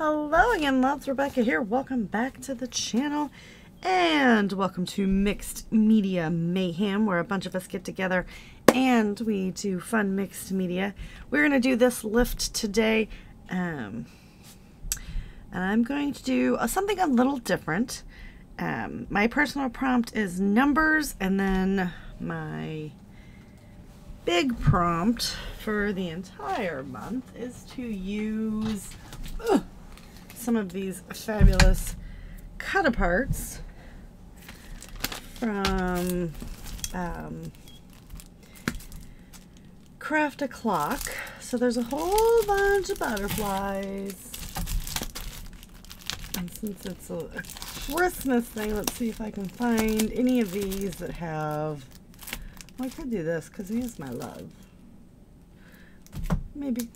Hello again, loves. Rebecca here. Welcome back to the channel and welcome to Mixed Media Mayhem, where a bunch of us get together and we do fun mixed media. We're going to do this lift today, and I'm going to do something a little different. My personal prompt is numbers, and then my big prompt for the entire month is to use some of these fabulous cut-aparts from Craft a Clock. So there's a whole bunch of butterflies. And since it's a Christmas thing, let's see if I can find any of these that have... Well, I could do this because he is my love. Maybe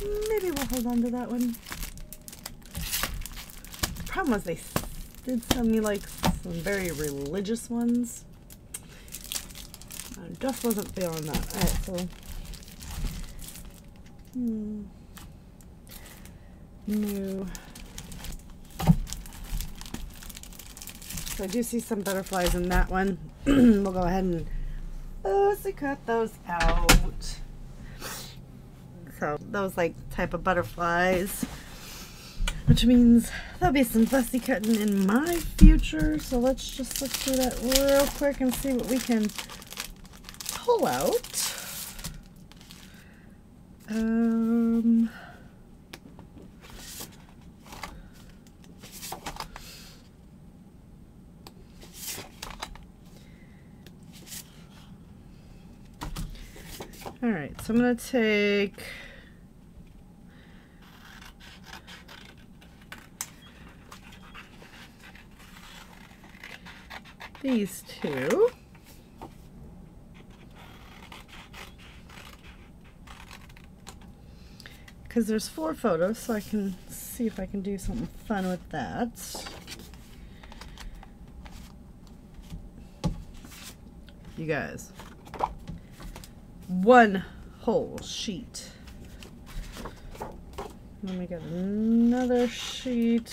we'll hold on to that one. The problem was they did send me like some very religious ones. I just wasn't feeling that. Alright, so new. So I do see some butterflies in that one. We'll go ahead and cut those out. So those like type of butterflies, which means there'll be some fussy cutting in my future. So let's just look through that real quick and see what we can pull out. All right, so I'm going to take these two. Because there's 4 photos, so I can see if I can do something fun with that. You guys. One whole sheet. Then we got another sheet.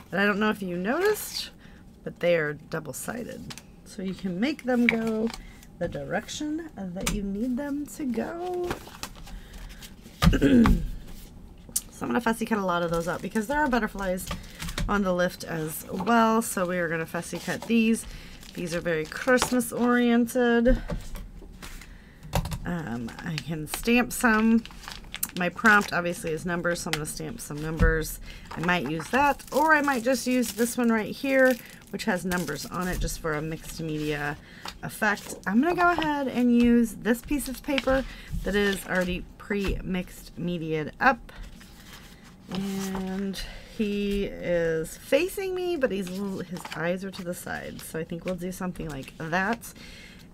And I don't know if you noticed, but they are double-sided. So you can make them go the direction that you need them to go. So I'm going to fussy cut a lot of those up because there are butterflies on the lift as well. So we are going to fussy cut these. These are very Christmas oriented. I can stamp some. My prompt obviously is numbers, so I'm going to stamp some numbers. I might use that, or I might just use this one right here, which has numbers on it just for a mixed media effect. I'm going to go ahead and use this piece of paper that is already pre-mixed mediaed up. And he is facing me, but his eyes are to the side. So I think we'll do something like that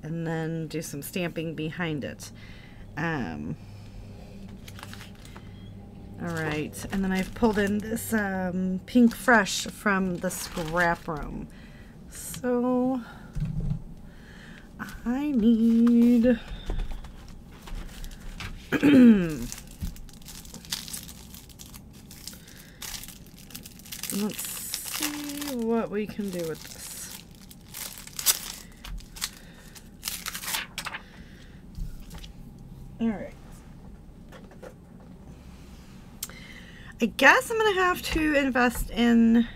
and then do some stamping behind it. All right, and then I've pulled in this Pink Fresh from the scrap room. So I need let's see what we can do with this. All right. I guess I'm going to have to invest in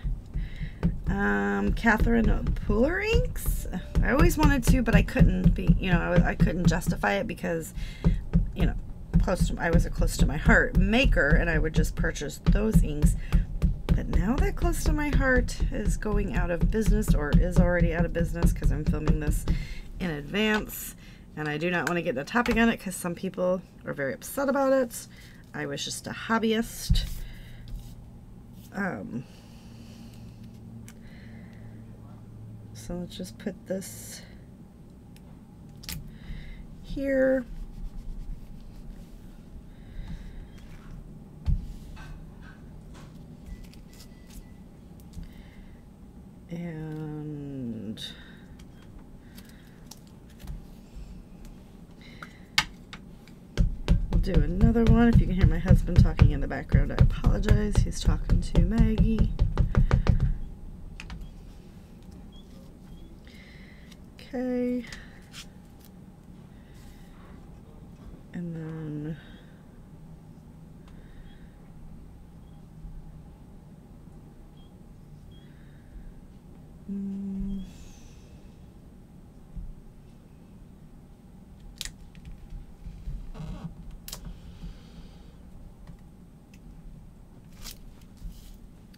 Catherine Puller inks. I always wanted to, but I couldn't be, I couldn't justify it because, I was a close to my heart maker and I would just purchase those inks. But now that Close to My Heart is going out of business, or is already out of business because I'm filming this in advance, and I do not want to get the topic on it because some people are very upset about it. I was just a hobbyist. So let's just put this here. And do another one. If you can hear my husband talking in the background, I apologize. He's talking to Maggie. Okay. And then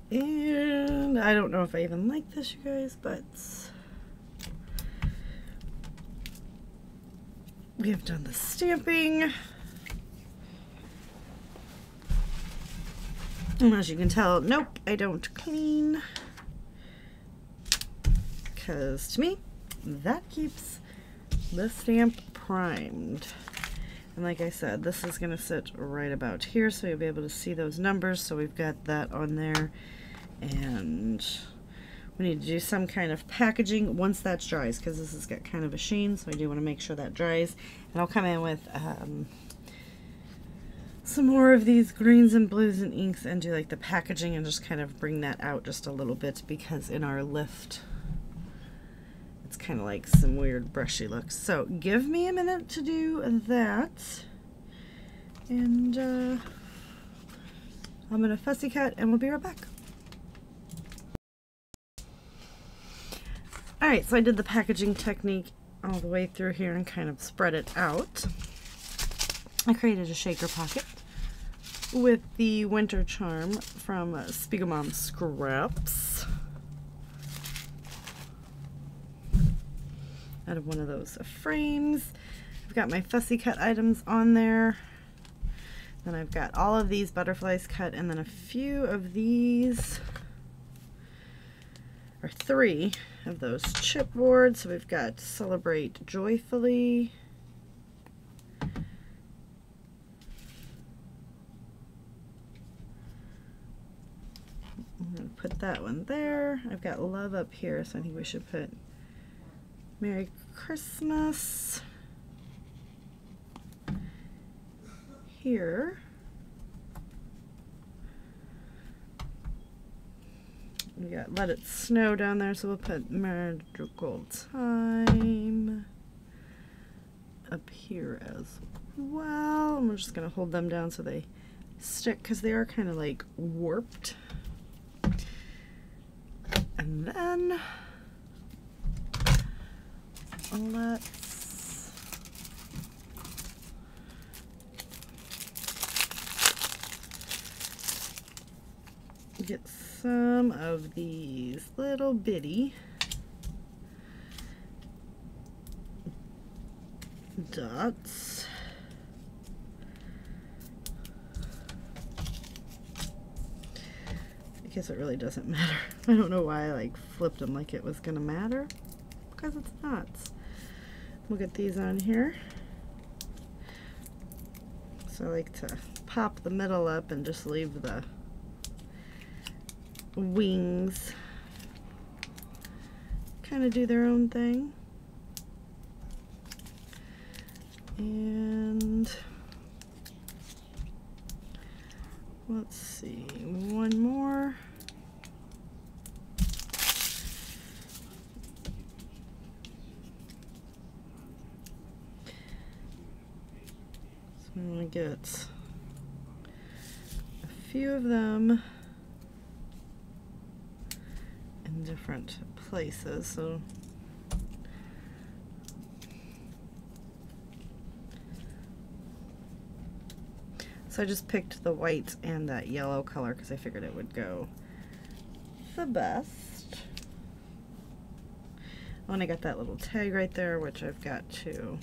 and I don't know if I even like this, you guys, but we have done the stamping. And as you can tell, nope, I don't clean. Because to me, that keeps the stamp primed. And like I said, this is going to sit right about here, so you'll be able to see those numbers. So we've got that on there. And we need to do some kind of packaging once that dries, because this has got kind of a sheen, so I do want to make sure that dries. And I'll come in with some more of these greens and blues and inks and do like the packaging and just kind of bring that out just a little bit, because in our lift it's kind of like some weird brushy looks. So give me a minute to do that, and I'm gonna fussy cut and we'll be right back. Alright, so I did the packaging technique all the way through here and kind of spread it out. I created a shaker pocket with the Winter Charm from Spiegelmom Scraps out of one of those frames. I've got my fussy cut items on there. Then I've got all of these butterflies cut, and then a few of these, or 3 of those chipboards. So we've got Celebrate Joyfully, I'm going to put that one there. I've got Love up here, so I think we should put Merry Christmas here. We got Let It Snow down there, so we'll put Magical Time up here as well. And we're just going to hold them down so they stick, because they are kind of like warped. And then let's get some of these little bitty dots. I guess it really doesn't matter. I don't know why I like flipped them like it was gonna matter, because it's not. We'll get these on here. So I like to pop the middle up and just leave the wings kind of do their own thing. And let's see, one more. So I'm going to get a few of them in different places. So I just picked the white and that yellow color because I figured it would go the best. Oh, and I got that little tag right there, which I've got to,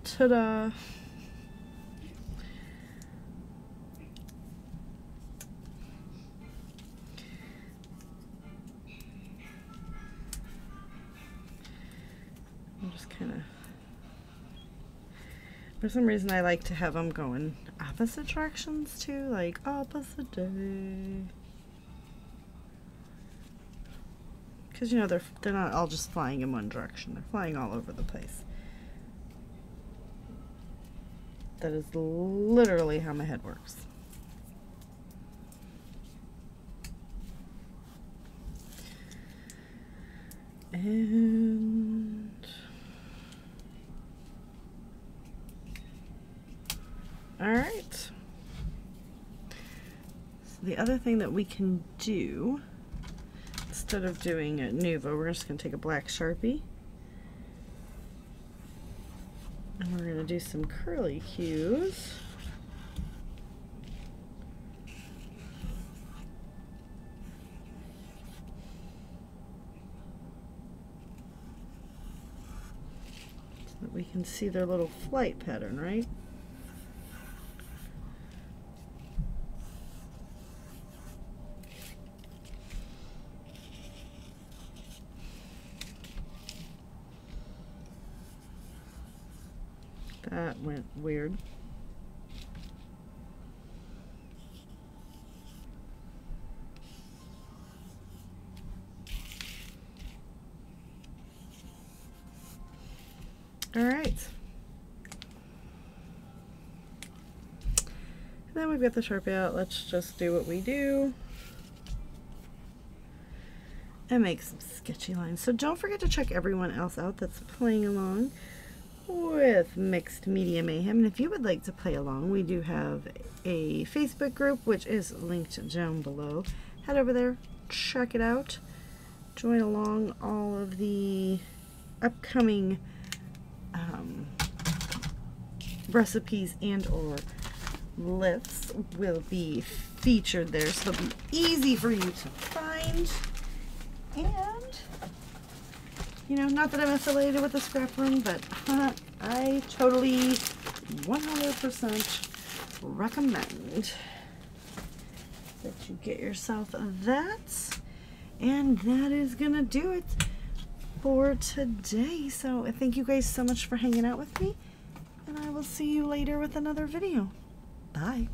ta-da! I'm just kind of, for some reason I like to have them going opposite directions too, like opposite day. Because you know they're not all just flying in one direction, they're flying all over the place. that is literally how my head works. And all right. So the other thing that we can do, instead of doing a Nuvo, we're just going to take a black Sharpie. And we're going to do some curly cues. So that we can see their little flight pattern, right? That went weird. All right. And then we've got the Sharpie out. Let's just do what we do and make some sketchy lines. So don't forget to check everyone else out that's playing along with Mixed Media Mayhem. And if you would like to play along, we do have a Facebook group, which is linked down below. Head over there, check it out, join along. All of the upcoming recipes and or lifts will be featured there, so it'll be easy for you to find. And you know, not that I'm affiliated with the scrap room, but I totally 100% recommend that you get yourself that. And that is gonna do it for today. So thank you guys so much for hanging out with me, and I will see you later with another video. Bye.